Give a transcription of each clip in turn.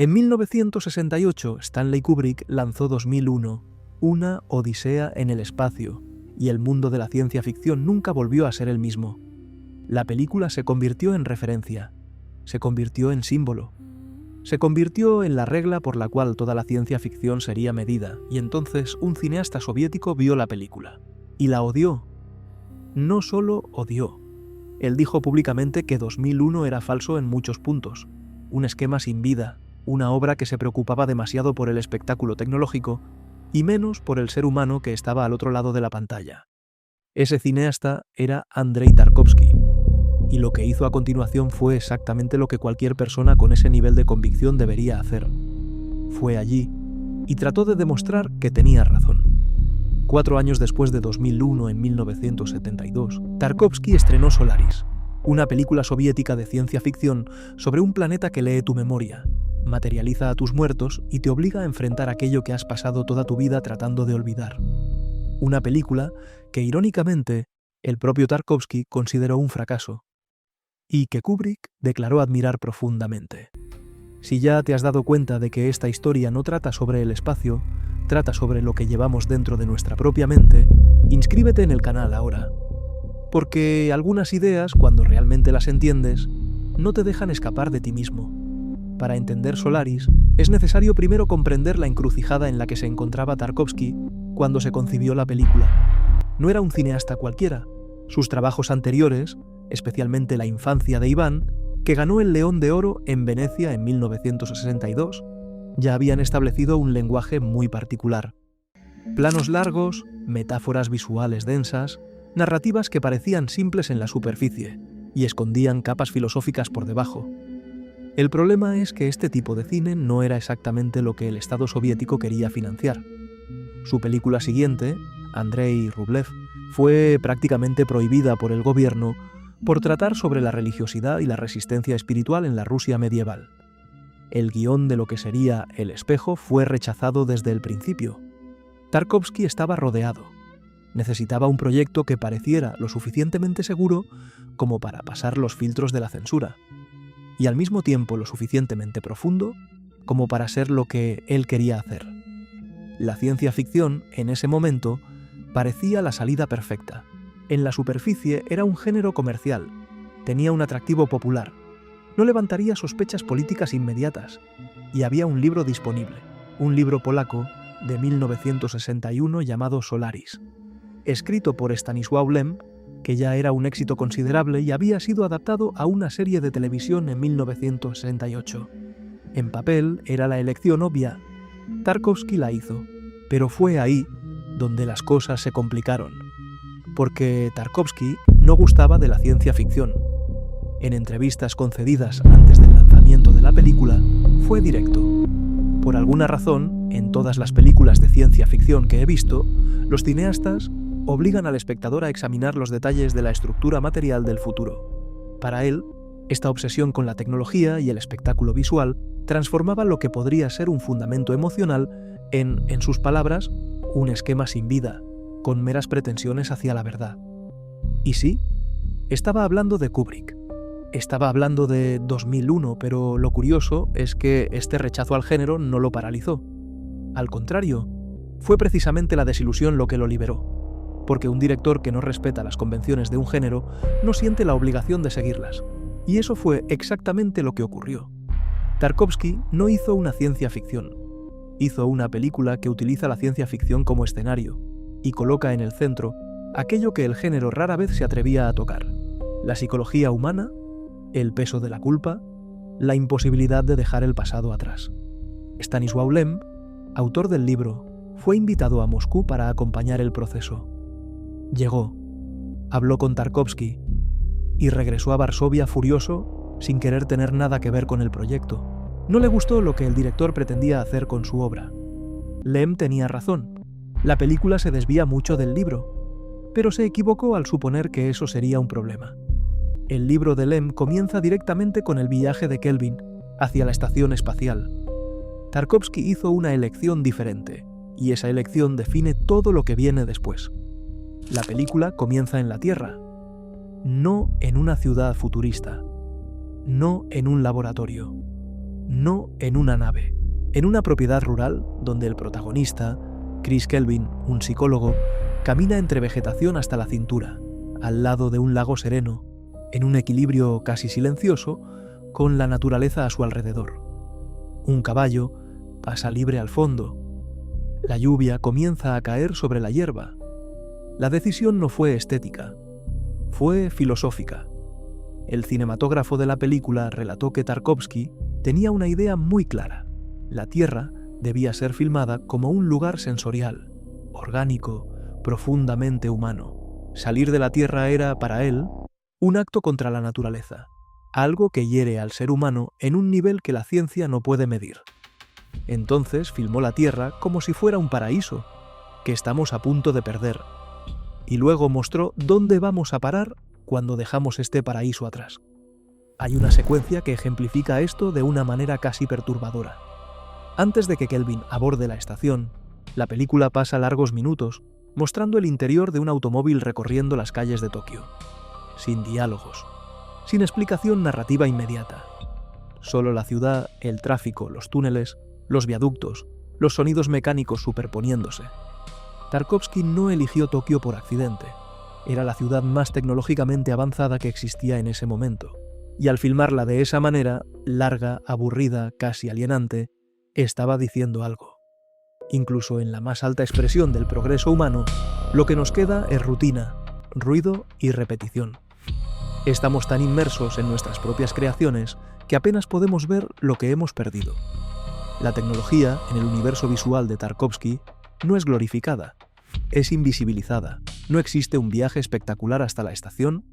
En 1968, Stanley Kubrick lanzó 2001, una odisea en el espacio, y el mundo de la ciencia ficción nunca volvió a ser el mismo. La película se convirtió en referencia, se convirtió en símbolo, se convirtió en la regla por la cual toda la ciencia ficción sería medida, y entonces un cineasta soviético vio la película, y la odió. No solo odió. Él dijo públicamente que 2001 era falso en muchos puntos, un esquema sin vida, una obra que se preocupaba demasiado por el espectáculo tecnológico y menos por el ser humano que estaba al otro lado de la pantalla. Ese cineasta era Andrei Tarkovsky, y lo que hizo a continuación fue exactamente lo que cualquier persona con ese nivel de convicción debería hacer. Fue allí y trató de demostrar que tenía razón. 4 años después de 2001, en 1972, Tarkovsky estrenó Solaris, una película soviética de ciencia ficción sobre un planeta que lee tu memoria, materializa a tus muertos y te obliga a enfrentar aquello que has pasado toda tu vida tratando de olvidar. Una película que, irónicamente, el propio Tarkovsky consideró un fracaso, y que Kubrick declaró admirar profundamente. Si ya te has dado cuenta de que esta historia no trata sobre el espacio, trata sobre lo que llevamos dentro de nuestra propia mente, inscríbete en el canal ahora. Porque algunas ideas, cuando realmente las entiendes, no te dejan escapar de ti mismo. Para entender Solaris, es necesario primero comprender la encrucijada en la que se encontraba Tarkovsky cuando se concibió la película. No era un cineasta cualquiera. Sus trabajos anteriores, especialmente La infancia de Iván, que ganó el León de Oro en Venecia en 1962, ya habían establecido un lenguaje muy particular. Planos largos, metáforas visuales densas, narrativas que parecían simples en la superficie y escondían capas filosóficas por debajo. El problema es que este tipo de cine no era exactamente lo que el Estado soviético quería financiar. Su película siguiente, Andrei Rublev, fue prácticamente prohibida por el gobierno por tratar sobre la religiosidad y la resistencia espiritual en la Rusia medieval. El guión de lo que sería El espejo fue rechazado desde el principio. Tarkovsky estaba rodeado. Necesitaba un proyecto que pareciera lo suficientemente seguro como para pasar los filtros de la censura, y al mismo tiempo lo suficientemente profundo como para ser lo que él quería hacer. La ciencia ficción, en ese momento, parecía la salida perfecta. En la superficie era un género comercial, tenía un atractivo popular, no levantaría sospechas políticas inmediatas, y había un libro disponible, un libro polaco de 1961 llamado Solaris, escrito por Stanisław Lem, que ya era un éxito considerable y había sido adaptado a una serie de televisión en 1968. En papel era la elección obvia. Tarkovsky la hizo, pero fue ahí donde las cosas se complicaron, porque Tarkovsky no gustaba de la ciencia ficción. En entrevistas concedidas antes del lanzamiento de la película, fue directo. Por alguna razón, en todas las películas de ciencia ficción que he visto, los cineastas obligan al espectador a examinar los detalles de la estructura material del futuro. Para él, esta obsesión con la tecnología y el espectáculo visual transformaba lo que podría ser un fundamento emocional en sus palabras, un esquema sin vida, con meras pretensiones hacia la verdad. Y sí, estaba hablando de Kubrick. Estaba hablando de 2001, pero lo curioso es que este rechazo al género no lo paralizó. Al contrario, fue precisamente la desilusión lo que lo liberó, porque un director que no respeta las convenciones de un género no siente la obligación de seguirlas. Y eso fue exactamente lo que ocurrió. Tarkovsky no hizo una ciencia ficción. Hizo una película que utiliza la ciencia ficción como escenario y coloca en el centro aquello que el género rara vez se atrevía a tocar: la psicología humana, el peso de la culpa, la imposibilidad de dejar el pasado atrás. Stanisław Lem, autor del libro, fue invitado a Moscú para acompañar el proceso. Llegó, habló con Tarkovsky y regresó a Varsovia furioso, sin querer tener nada que ver con el proyecto. No le gustó lo que el director pretendía hacer con su obra. Lem tenía razón. La película se desvía mucho del libro, pero se equivocó al suponer que eso sería un problema. El libro de Lem comienza directamente con el viaje de Kelvin hacia la estación espacial. Tarkovsky hizo una elección diferente, y esa elección define todo lo que viene después. La película comienza en la Tierra, no en una ciudad futurista, no en un laboratorio, no en una nave, en una propiedad rural donde el protagonista, Chris Kelvin, un psicólogo, camina entre vegetación hasta la cintura, al lado de un lago sereno, en un equilibrio casi silencioso, con la naturaleza a su alrededor. Un caballo pasa libre al fondo. La lluvia comienza a caer sobre la hierba. La decisión no fue estética, fue filosófica. El cinematógrafo de la película relató que Tarkovsky tenía una idea muy clara. La Tierra debía ser filmada como un lugar sensorial, orgánico, profundamente humano. Salir de la Tierra era, para él, un acto contra la naturaleza, algo que hiere al ser humano en un nivel que la ciencia no puede medir. Entonces filmó la Tierra como si fuera un paraíso, que estamos a punto de perder, y luego mostró dónde vamos a parar cuando dejamos este paraíso atrás. Hay una secuencia que ejemplifica esto de una manera casi perturbadora. Antes de que Kelvin aborde la estación, la película pasa largos minutos mostrando el interior de un automóvil recorriendo las calles de Tokio, sin diálogos, sin explicación narrativa inmediata. Solo la ciudad, el tráfico, los túneles, los viaductos, los sonidos mecánicos superponiéndose. Tarkovsky no eligió Tokio por accidente. Era la ciudad más tecnológicamente avanzada que existía en ese momento. Y al filmarla de esa manera, larga, aburrida, casi alienante, estaba diciendo algo. Incluso en la más alta expresión del progreso humano, lo que nos queda es rutina, ruido y repetición. Estamos tan inmersos en nuestras propias creaciones que apenas podemos ver lo que hemos perdido. La tecnología, en el universo visual de Tarkovsky, no es glorificada, es invisibilizada. No existe un viaje espectacular hasta la estación,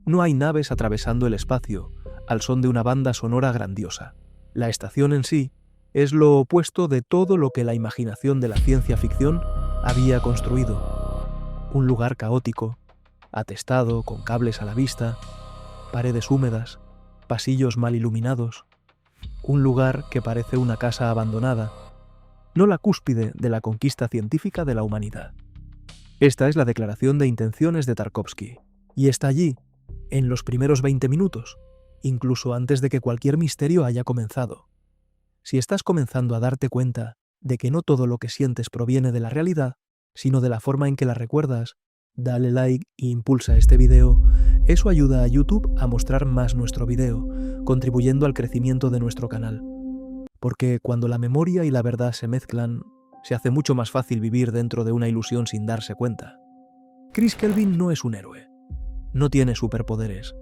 no hay naves atravesando el espacio, al son de una banda sonora grandiosa. La estación en sí es lo opuesto de todo lo que la imaginación de la ciencia ficción había construido. Un lugar caótico, atestado, con cables a la vista, paredes húmedas, pasillos mal iluminados. Un lugar que parece una casa abandonada, no la cúspide de la conquista científica de la humanidad. Esta es la declaración de intenciones de Tarkovsky, y está allí, en los primeros 20 minutos, incluso antes de que cualquier misterio haya comenzado. Si estás comenzando a darte cuenta de que no todo lo que sientes proviene de la realidad, sino de la forma en que la recuerdas, dale like e impulsa este video. Eso ayuda a YouTube a mostrar más nuestro video, contribuyendo al crecimiento de nuestro canal. Porque cuando la memoria y la verdad se mezclan, se hace mucho más fácil vivir dentro de una ilusión sin darse cuenta. Chris Kelvin no es un héroe, no tiene superpoderes,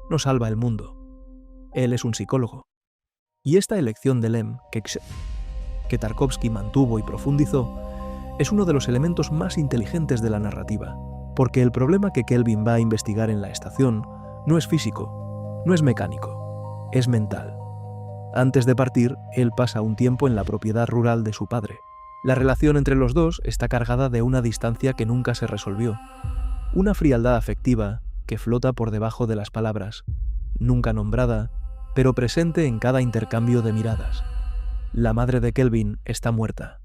no salva el mundo. Él es un psicólogo. Y esta elección de Lem, que Tarkovsky mantuvo y profundizó, es uno de los elementos más inteligentes de la narrativa, porque el problema que Kelvin va a investigar en la estación no es físico, no es mecánico, es mental. Antes de partir, él pasa un tiempo en la propiedad rural de su padre. La relación entre los dos está cargada de una distancia que nunca se resolvió, una frialdad afectiva que flota por debajo de las palabras, nunca nombrada, pero presente en cada intercambio de miradas. La madre de Kelvin está muerta.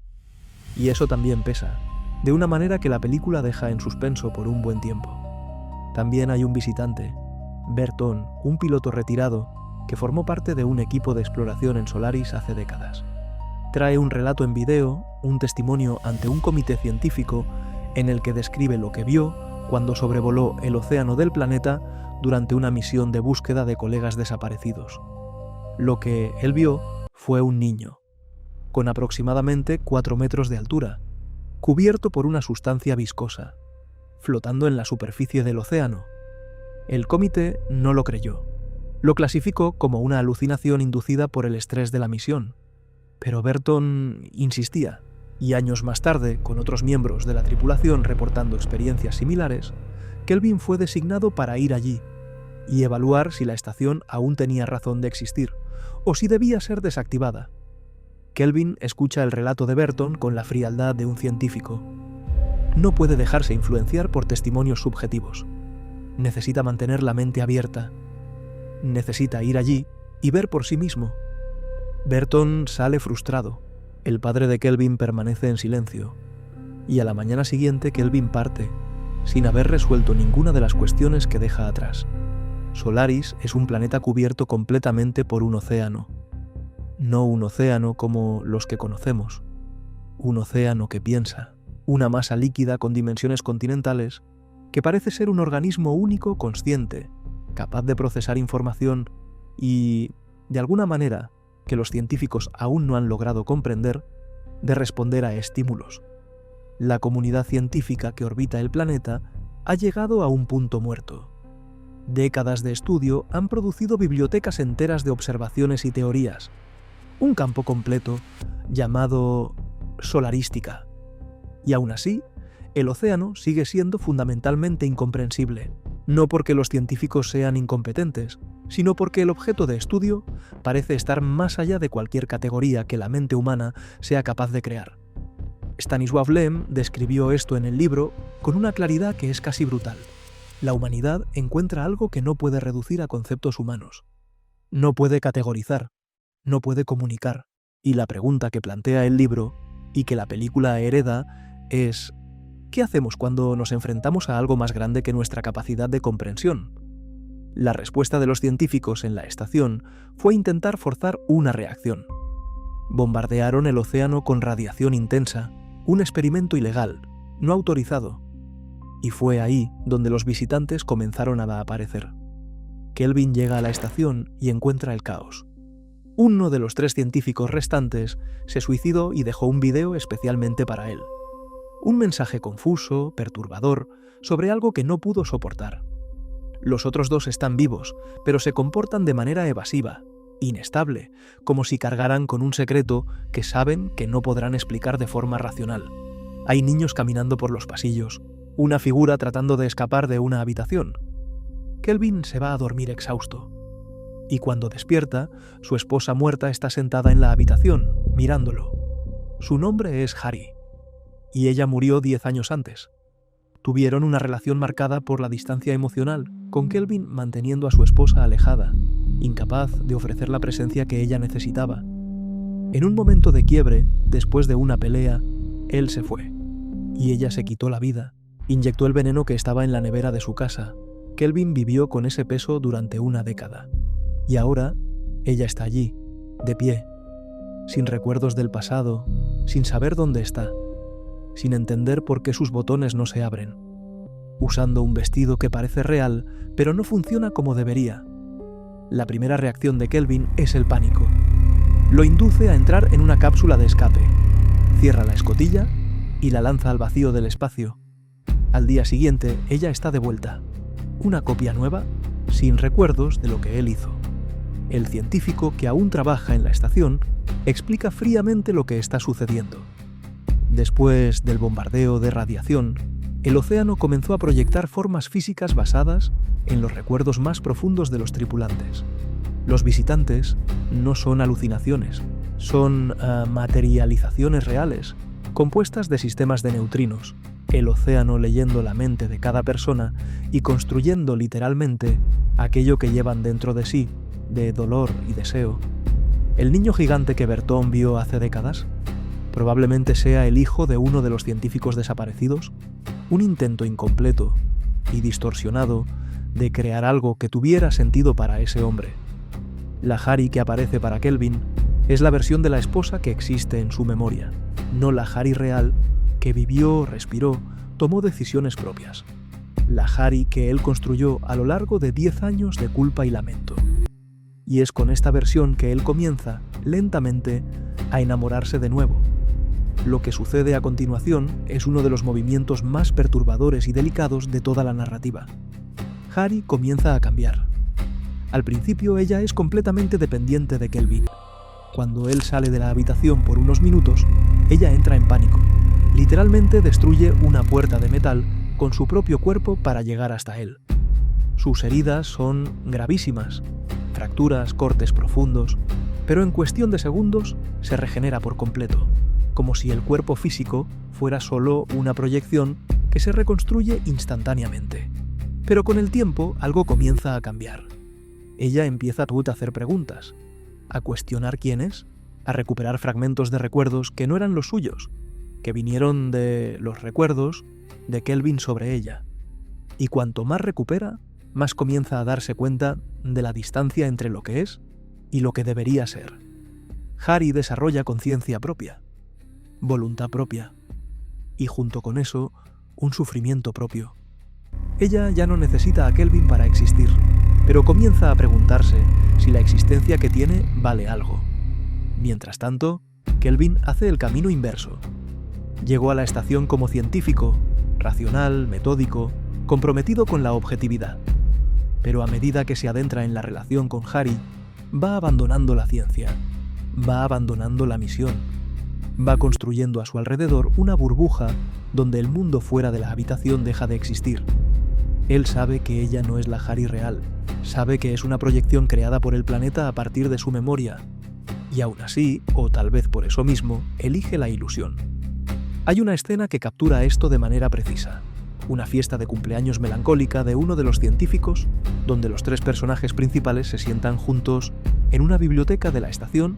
Y eso también pesa, de una manera que la película deja en suspenso por un buen tiempo. También hay un visitante, Berton, un piloto retirado, que formó parte de un equipo de exploración en Solaris hace décadas. Trae un relato en video, un testimonio ante un comité científico en el que describe lo que vio cuando sobrevoló el océano del planeta durante una misión de búsqueda de colegas desaparecidos. Lo que él vio fue un niño, con aproximadamente 4 metros de altura, cubierto por una sustancia viscosa, flotando en la superficie del océano. El comité no lo creyó. Lo clasificó como una alucinación inducida por el estrés de la misión. Pero Berton insistía, y años más tarde, con otros miembros de la tripulación reportando experiencias similares, Kelvin fue designado para ir allí y evaluar si la estación aún tenía razón de existir, o si debía ser desactivada. Kelvin escucha el relato de Berton con la frialdad de un científico. No puede dejarse influenciar por testimonios subjetivos. Necesita mantener la mente abierta. Necesita ir allí y ver por sí mismo. Berton sale frustrado. El padre de Kelvin permanece en silencio. Y a la mañana siguiente Kelvin parte, sin haber resuelto ninguna de las cuestiones que deja atrás. Solaris es un planeta cubierto completamente por un océano. No un océano como los que conocemos, un océano que piensa, una masa líquida con dimensiones continentales que parece ser un organismo único consciente, capaz de procesar información y, de alguna manera, que los científicos aún no han logrado comprender, de responder a estímulos. La comunidad científica que orbita el planeta ha llegado a un punto muerto. Décadas de estudio han producido bibliotecas enteras de observaciones y teorías, un campo completo llamado solarística. Y aún así, el océano sigue siendo fundamentalmente incomprensible, no porque los científicos sean incompetentes, sino porque el objeto de estudio parece estar más allá de cualquier categoría que la mente humana sea capaz de crear. Stanisław Lem describió esto en el libro con una claridad que es casi brutal. La humanidad encuentra algo que no puede reducir a conceptos humanos. No puede categorizar, no puede comunicar. Y la pregunta que plantea el libro, y que la película hereda, es ¿qué hacemos cuando nos enfrentamos a algo más grande que nuestra capacidad de comprensión? La respuesta de los científicos en la estación fue intentar forzar una reacción. Bombardearon el océano con radiación intensa, un experimento ilegal, no autorizado. Y fue ahí donde los visitantes comenzaron a aparecer. Kelvin llega a la estación y encuentra el caos. Uno de los 3 científicos restantes se suicidó y dejó un video especialmente para él. Un mensaje confuso, perturbador, sobre algo que no pudo soportar. Los otros 2 están vivos, pero se comportan de manera evasiva, inestable, como si cargaran con un secreto que saben que no podrán explicar de forma racional. Hay niños caminando por los pasillos, una figura tratando de escapar de una habitación. Kelvin se va a dormir exhausto. Y cuando despierta, su esposa muerta está sentada en la habitación, mirándolo. Su nombre es Harry, y ella murió 10 años antes. Tuvieron una relación marcada por la distancia emocional, con Kelvin manteniendo a su esposa alejada, incapaz de ofrecer la presencia que ella necesitaba. En un momento de quiebre, después de una pelea, él se fue, y ella se quitó la vida. Inyectó el veneno que estaba en la nevera de su casa. Kelvin vivió con ese peso durante una década. Y ahora, ella está allí, de pie, sin recuerdos del pasado, sin saber dónde está, sin entender por qué sus botones no se abren, usando un vestido que parece real, pero no funciona como debería. La primera reacción de Kelvin es el pánico. Lo induce a entrar en una cápsula de escape, cierra la escotilla y la lanza al vacío del espacio. Al día siguiente, ella está de vuelta, una copia nueva, sin recuerdos de lo que él hizo. El científico que aún trabaja en la estación explica fríamente lo que está sucediendo. Después del bombardeo de radiación, el océano comenzó a proyectar formas físicas basadas en los recuerdos más profundos de los tripulantes. Los visitantes no son alucinaciones, son materializaciones reales, compuestas de sistemas de neutrinos, el océano leyendo la mente de cada persona y construyendo literalmente aquello que llevan dentro de sí, de dolor y deseo. El niño gigante que Bertón vio hace décadas probablemente sea el hijo de uno de los científicos desaparecidos, un intento incompleto y distorsionado de crear algo que tuviera sentido para ese hombre. La Harry que aparece para Kelvin es la versión de la esposa que existe en su memoria, no la Harry real que vivió, respiró, tomó decisiones propias. La Harry que él construyó a lo largo de 10 años de culpa y lamento. Y es con esta versión que él comienza, lentamente, a enamorarse de nuevo. Lo que sucede a continuación es uno de los movimientos más perturbadores y delicados de toda la narrativa. Harry comienza a cambiar. Al principio ella es completamente dependiente de Kelvin. Cuando él sale de la habitación por unos minutos, ella entra en pánico. Literalmente destruye una puerta de metal con su propio cuerpo para llegar hasta él. Sus heridas son gravísimas, fracturas, cortes profundos, pero en cuestión de segundos se regenera por completo, como si el cuerpo físico fuera solo una proyección que se reconstruye instantáneamente. Pero con el tiempo algo comienza a cambiar. Ella empieza a hacer preguntas, a cuestionar quién es, a recuperar fragmentos de recuerdos que no eran los suyos, que vinieron de los recuerdos de Kelvin sobre ella. Y cuanto más recupera, más comienza a darse cuenta de la distancia entre lo que es y lo que debería ser. Harry desarrolla conciencia propia, voluntad propia y junto con eso, un sufrimiento propio. Ella ya no necesita a Kelvin para existir, pero comienza a preguntarse si la existencia que tiene vale algo. Mientras tanto, Kelvin hace el camino inverso. Llegó a la estación como científico, racional, metódico, comprometido con la objetividad. Pero a medida que se adentra en la relación con Harry, va abandonando la ciencia, va abandonando la misión, va construyendo a su alrededor una burbuja donde el mundo fuera de la habitación deja de existir. Él sabe que ella no es la Harry real, sabe que es una proyección creada por el planeta a partir de su memoria, y aún así, o tal vez por eso mismo, elige la ilusión. Hay una escena que captura esto de manera precisa. Una fiesta de cumpleaños melancólica de uno de los científicos, donde los tres personajes principales se sientan juntos en una biblioteca de la estación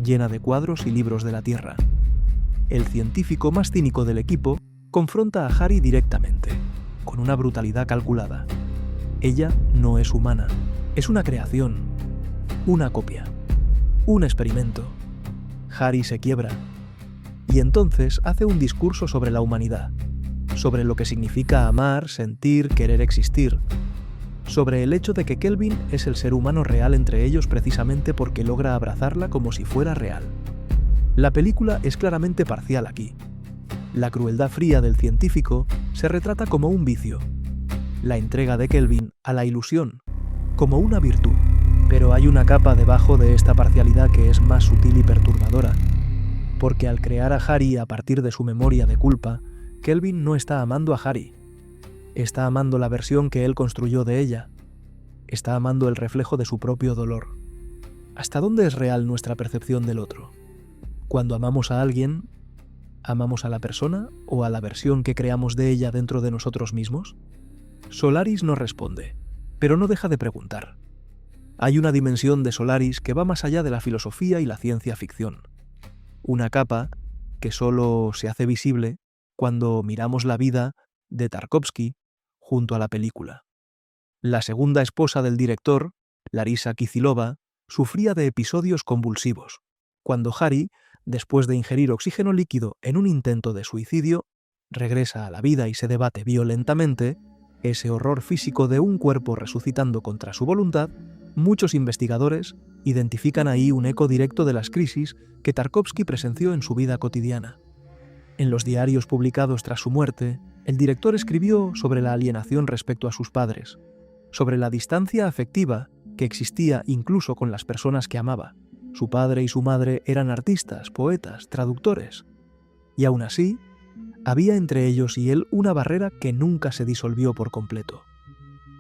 llena de cuadros y libros de la Tierra. El científico más cínico del equipo confronta a Harry directamente, con una brutalidad calculada. Ella no es humana, es una creación, una copia, un experimento. Harry se quiebra, y entonces hace un discurso sobre la humanidad, sobre lo que significa amar, sentir, querer existir, sobre el hecho de que Kelvin es el ser humano real entre ellos precisamente porque logra abrazarla como si fuera real. La película es claramente parcial aquí. La crueldad fría del científico se retrata como un vicio, la entrega de Kelvin a la ilusión, como una virtud. Pero hay una capa debajo de esta parcialidad que es más sutil y perturbadora, porque al crear a Harry a partir de su memoria de culpa, Kelvin no está amando a Harry. Está amando la versión que él construyó de ella. Está amando el reflejo de su propio dolor. ¿Hasta dónde es real nuestra percepción del otro? Cuando amamos a alguien, ¿amamos a la persona o a la versión que creamos de ella dentro de nosotros mismos? Solaris no responde, pero no deja de preguntar. Hay una dimensión de Solaris que va más allá de la filosofía y la ciencia ficción. Una capa que solo se hace visible cuando miramos la vida de Tarkovsky junto a la película. La segunda esposa del director, Larisa Kizilova, sufría de episodios convulsivos, cuando Harry, después de ingerir oxígeno líquido en un intento de suicidio, regresa a la vida y se debate violentamente ese horror físico de un cuerpo resucitando contra su voluntad. Muchos investigadores identifican ahí un eco directo de las crisis que Tarkovsky presenció en su vida cotidiana. En los diarios publicados tras su muerte, el director escribió sobre la alienación respecto a sus padres, sobre la distancia afectiva que existía incluso con las personas que amaba. Su padre y su madre eran artistas, poetas, traductores, y aún así, había entre ellos y él una barrera que nunca se disolvió por completo.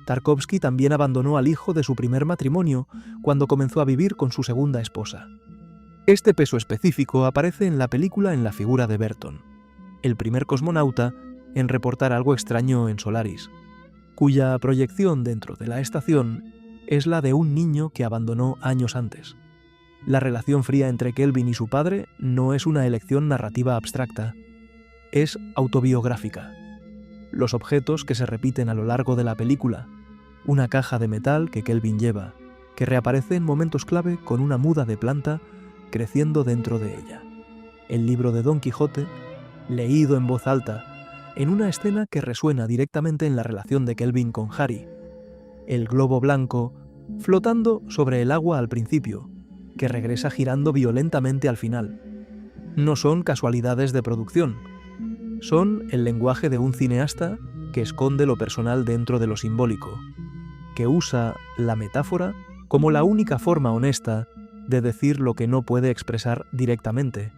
Tarkovsky también abandonó al hijo de su primer matrimonio cuando comenzó a vivir con su segunda esposa. Este peso específico aparece en la película en la figura de Berton, el primer cosmonauta en reportar algo extraño en Solaris, cuya proyección dentro de la estación es la de un niño que abandonó años antes. La relación fría entre Kelvin y su padre no es una elección narrativa abstracta, es autobiográfica. Los objetos que se repiten a lo largo de la película, una caja de metal que Kelvin lleva, que reaparece en momentos clave con una muda de planta creciendo dentro de ella. El libro de Don Quijote, leído en voz alta, en una escena que resuena directamente en la relación de Kelvin con Harry. El globo blanco flotando sobre el agua al principio, que regresa girando violentamente al final. No son casualidades de producción. Son el lenguaje de un cineasta que esconde lo personal dentro de lo simbólico, que usa la metáfora como la única forma honesta de decir lo que no puede expresar directamente.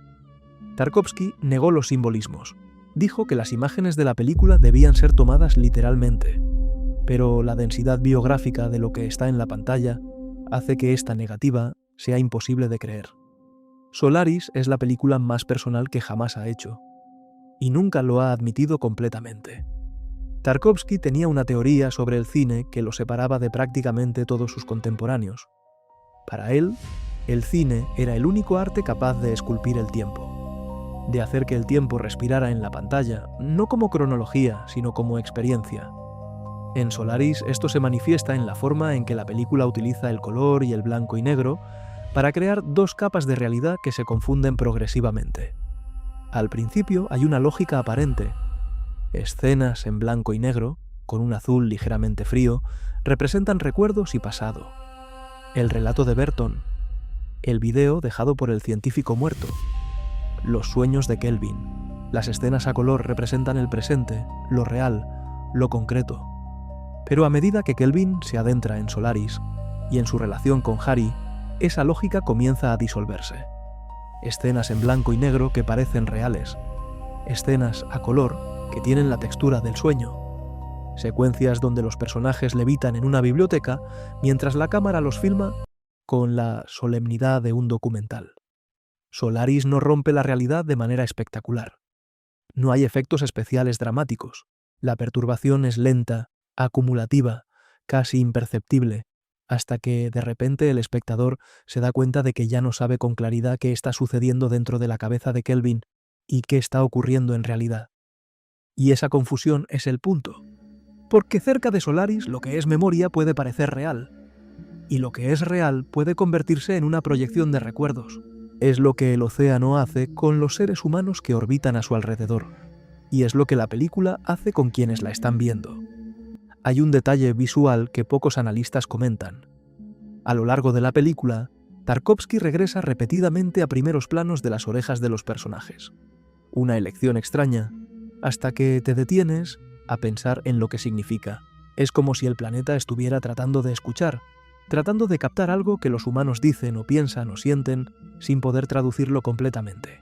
Tarkovsky negó los simbolismos. Dijo que las imágenes de la película debían ser tomadas literalmente, pero la densidad biográfica de lo que está en la pantalla hace que esta negativa sea imposible de creer. Solaris es la película más personal que jamás ha hecho, y nunca lo ha admitido completamente. Tarkovsky tenía una teoría sobre el cine que lo separaba de prácticamente todos sus contemporáneos. Para él, el cine era el único arte capaz de esculpir el tiempo, de hacer que el tiempo respirara en la pantalla, no como cronología, sino como experiencia. En Solaris esto se manifiesta en la forma en que la película utiliza el color y el blanco y negro, para crear dos capas de realidad que se confunden progresivamente. Al principio hay una lógica aparente. Escenas en blanco y negro, con un azul ligeramente frío, representan recuerdos y pasado. El relato de Burton, el video dejado por el científico muerto, los sueños de Kelvin. Las escenas a color representan el presente, lo real, lo concreto. Pero a medida que Kelvin se adentra en Solaris y en su relación con Harry, esa lógica comienza a disolverse. Escenas en blanco y negro que parecen reales, escenas a color que tienen la textura del sueño, secuencias donde los personajes levitan en una biblioteca mientras la cámara los filma con la solemnidad de un documental. Solaris no rompe la realidad de manera espectacular. No hay efectos especiales dramáticos. La perturbación es lenta, acumulativa, casi imperceptible, hasta que, de repente, el espectador se da cuenta de que ya no sabe con claridad qué está sucediendo dentro de la cabeza de Kelvin y qué está ocurriendo en realidad. Y esa confusión es el punto. Porque cerca de Solaris lo que es memoria puede parecer real, y lo que es real puede convertirse en una proyección de recuerdos. Es lo que el océano hace con los seres humanos que orbitan a su alrededor, y es lo que la película hace con quienes la están viendo. Hay un detalle visual que pocos analistas comentan. A lo largo de la película, Tarkovsky regresa repetidamente a primeros planos de las orejas de los personajes. Una elección extraña, hasta que te detienes a pensar en lo que significa. Es como si el planeta estuviera tratando de escuchar, tratando de captar algo que los humanos dicen o piensan o sienten sin poder traducirlo completamente.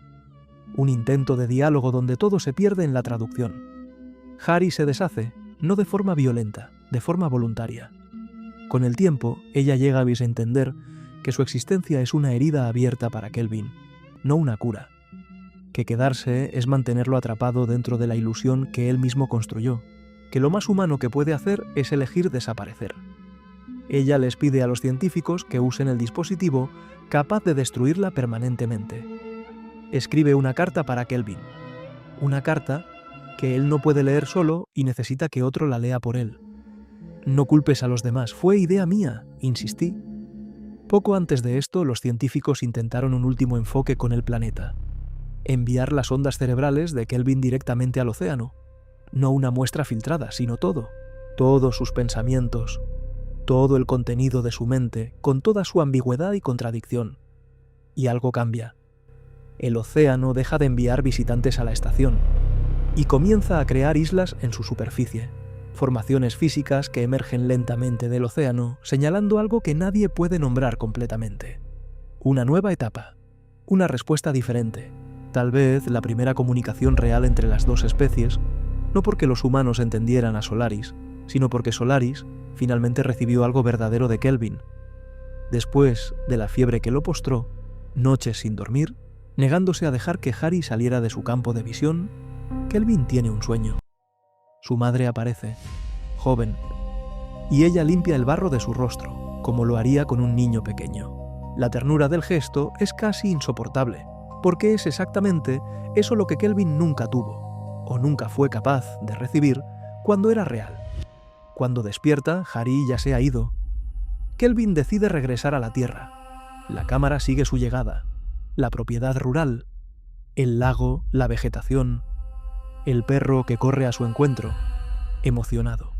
Un intento de diálogo donde todo se pierde en la traducción. Harry se deshace, no de forma violenta, de forma voluntaria. Con el tiempo, ella llega a entender que su existencia es una herida abierta para Kelvin, no una cura. Que quedarse es mantenerlo atrapado dentro de la ilusión que él mismo construyó, que lo más humano que puede hacer es elegir desaparecer. Ella les pide a los científicos que usen el dispositivo capaz de destruirla permanentemente. Escribe una carta para Kelvin. Una carta que él no puede leer solo y necesita que otro la lea por él. No culpes a los demás, fue idea mía, insistí. Poco antes de esto, los científicos intentaron un último enfoque con el planeta. Enviar las ondas cerebrales de Kelvin directamente al océano. No una muestra filtrada, sino todo. Todos sus pensamientos, todo el contenido de su mente, con toda su ambigüedad y contradicción. Y algo cambia. El océano deja de enviar visitantes a la estación y comienza a crear islas en su superficie, formaciones físicas que emergen lentamente del océano, señalando algo que nadie puede nombrar completamente. Una nueva etapa, una respuesta diferente, tal vez la primera comunicación real entre las dos especies, no porque los humanos entendieran a Solaris, sino porque Solaris finalmente recibió algo verdadero de Kelvin. Después de la fiebre que lo postró, noches sin dormir, negándose a dejar que Harry saliera de su campo de visión, Kelvin tiene un sueño. Su madre aparece, joven, y ella limpia el barro de su rostro, como lo haría con un niño pequeño. La ternura del gesto es casi insoportable, porque es exactamente eso lo que Kelvin nunca tuvo, o nunca fue capaz de recibir cuando era real. Cuando despierta, Harry ya se ha ido. Kelvin decide regresar a la Tierra. La cámara sigue su llegada. La propiedad rural, el lago, la vegetación, el perro que corre a su encuentro, emocionado.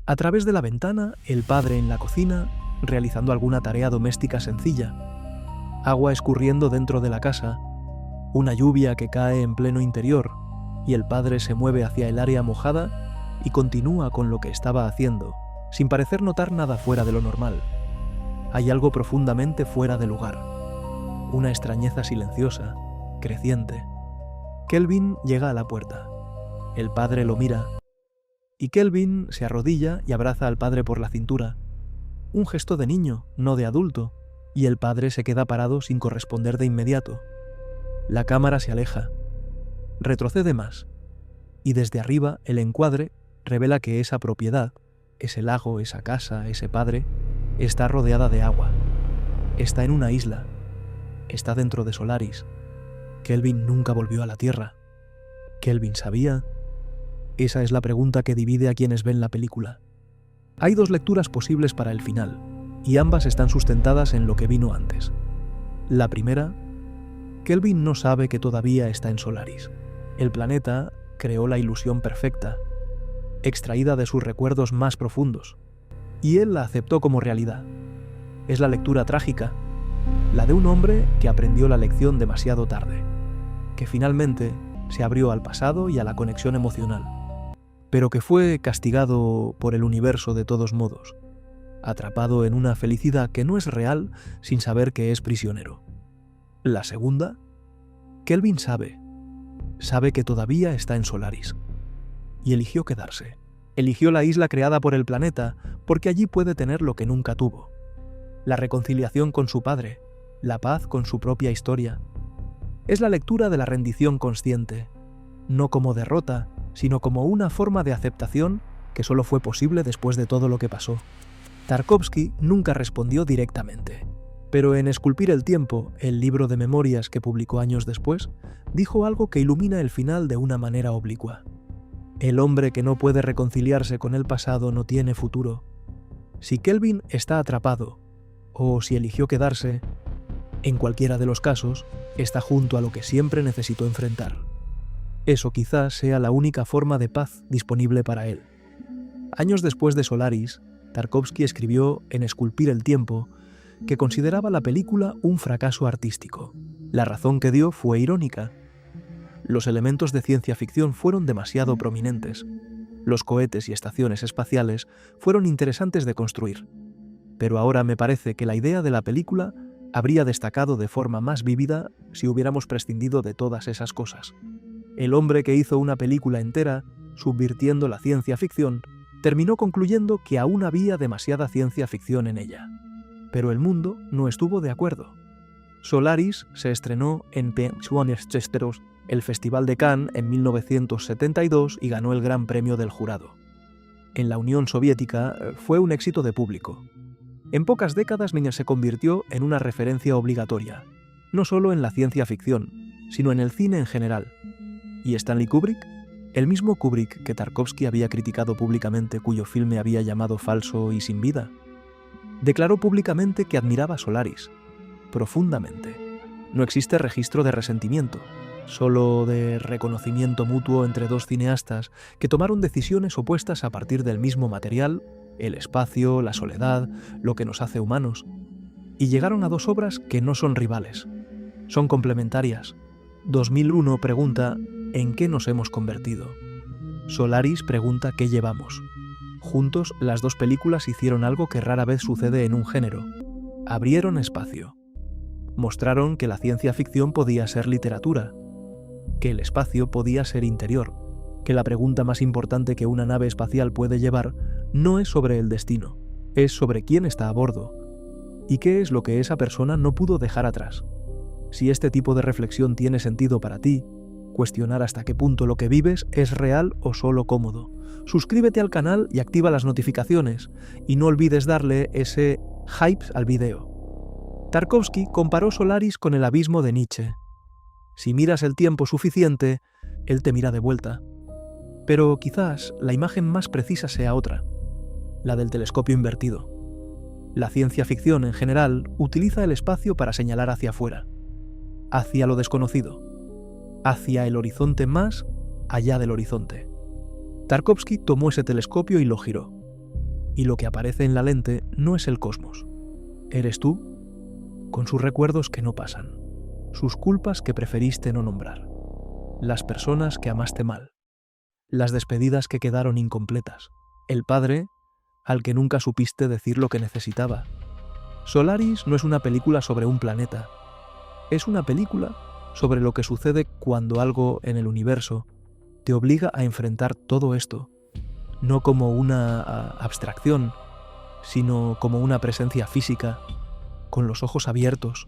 A través de la ventana, el padre en la cocina, realizando alguna tarea doméstica sencilla. Agua escurriendo dentro de la casa, una lluvia que cae en pleno interior, y el padre se mueve hacia el área mojada y continúa con lo que estaba haciendo, sin parecer notar nada fuera de lo normal. Hay algo profundamente fuera de lugar. Una extrañeza silenciosa, creciente. Kelvin llega a la puerta. El padre lo mira, y Kelvin se arrodilla y abraza al padre por la cintura. Un gesto de niño, no de adulto, y el padre se queda parado sin corresponder de inmediato. La cámara se aleja. Retrocede más, y desde arriba el encuadre revela que esa propiedad, ese lago, esa casa, ese padre, está rodeada de agua. Está en una isla. Está dentro de Solaris. Kelvin nunca volvió a la Tierra. ¿Kelvin sabía? Esa es la pregunta que divide a quienes ven la película. Hay dos lecturas posibles para el final, y ambas están sustentadas en lo que vino antes. La primera, Kelvin no sabe que todavía está en Solaris. El planeta creó la ilusión perfecta, extraída de sus recuerdos más profundos, y él la aceptó como realidad. Es la lectura trágica, la de un hombre que aprendió la lección demasiado tarde, que finalmente se abrió al pasado y a la conexión emocional, pero que fue castigado por el universo de todos modos, atrapado en una felicidad que no es real sin saber que es prisionero. La segunda, Kelvin sabe que todavía está en Solaris, y eligió quedarse. Eligió la isla creada por el planeta porque allí puede tener lo que nunca tuvo: la reconciliación con su padre, la paz con su propia historia. Es la lectura de la rendición consciente, no como derrota, sino como una forma de aceptación que solo fue posible después de todo lo que pasó. Tarkovsky nunca respondió directamente, pero en Esculpir el tiempo, el libro de memorias que publicó años después, dijo algo que ilumina el final de una manera oblicua. El hombre que no puede reconciliarse con el pasado no tiene futuro. Si Kelvin está atrapado, o si eligió quedarse, en cualquiera de los casos, está junto a lo que siempre necesitó enfrentar. Eso quizás sea la única forma de paz disponible para él. Años después de Solaris, Tarkovsky escribió en Esculpir el tiempo que consideraba la película un fracaso artístico. La razón que dio fue irónica. Los elementos de ciencia ficción fueron demasiado prominentes. Los cohetes y estaciones espaciales fueron interesantes de construir. Pero ahora me parece que la idea de la película habría destacado de forma más vívida si hubiéramos prescindido de todas esas cosas. El hombre que hizo una película entera, subvirtiendo la ciencia ficción, terminó concluyendo que aún había demasiada ciencia ficción en ella. Pero el mundo no estuvo de acuerdo. Solaris se estrenó en Pensuanesteros, el Festival de Cannes, en 1972 y ganó el Gran Premio del Jurado. En la Unión Soviética fue un éxito de público. En pocas décadas se convirtió en una referencia obligatoria, no solo en la ciencia ficción, sino en el cine en general. ¿Y Stanley Kubrick? El mismo Kubrick que Tarkovsky había criticado públicamente, cuyo filme había llamado falso y sin vida, declaró públicamente que admiraba Solaris, profundamente. No existe registro de resentimiento, solo de reconocimiento mutuo entre dos cineastas que tomaron decisiones opuestas a partir del mismo material, el espacio, la soledad, lo que nos hace humanos, y llegaron a dos obras que no son rivales, son complementarias. 2001 pregunta ¿en qué nos hemos convertido? Solaris pregunta ¿qué llevamos? Juntos, las dos películas hicieron algo que rara vez sucede en un género: abrieron espacio. Mostraron que la ciencia ficción podía ser literatura, que el espacio podía ser interior, que la pregunta más importante que una nave espacial puede llevar no es sobre el destino, es sobre quién está a bordo y qué es lo que esa persona no pudo dejar atrás. Si este tipo de reflexión tiene sentido para ti, cuestionar hasta qué punto lo que vives es real o solo cómodo. Suscríbete al canal y activa las notificaciones, y no olvides darle ese hype al video. Tarkovsky comparó Solaris con el abismo de Nietzsche. Si miras el tiempo suficiente, él te mira de vuelta. Pero quizás la imagen más precisa sea otra, la del telescopio invertido. La ciencia ficción en general utiliza el espacio para señalar hacia afuera, hacia lo desconocido, hacia el horizonte más allá del horizonte. Tarkovsky tomó ese telescopio y lo giró. Y lo que aparece en la lente no es el cosmos. Eres tú, con sus recuerdos que no pasan, sus culpas que preferiste no nombrar, las personas que amaste mal, las despedidas que quedaron incompletas, el padre al que nunca supiste decir lo que necesitaba. Solaris no es una película sobre un planeta, es una película sobre lo que sucede cuando algo en el universo te obliga a enfrentar todo esto, no como una abstracción, sino como una presencia física, con los ojos abiertos,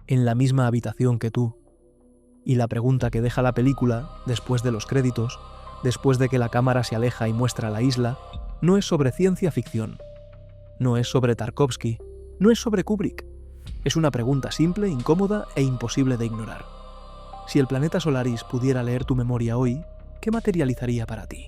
en la misma habitación que tú. Y la pregunta que deja la película, después de los créditos, después de que la cámara se aleja y muestra la isla, no es sobre ciencia ficción, no es sobre Tarkovsky, no es sobre Kubrick. Es una pregunta simple, incómoda e imposible de ignorar. Si el planeta Solaris pudiera leer tu memoria hoy, ¿qué materializaría para ti?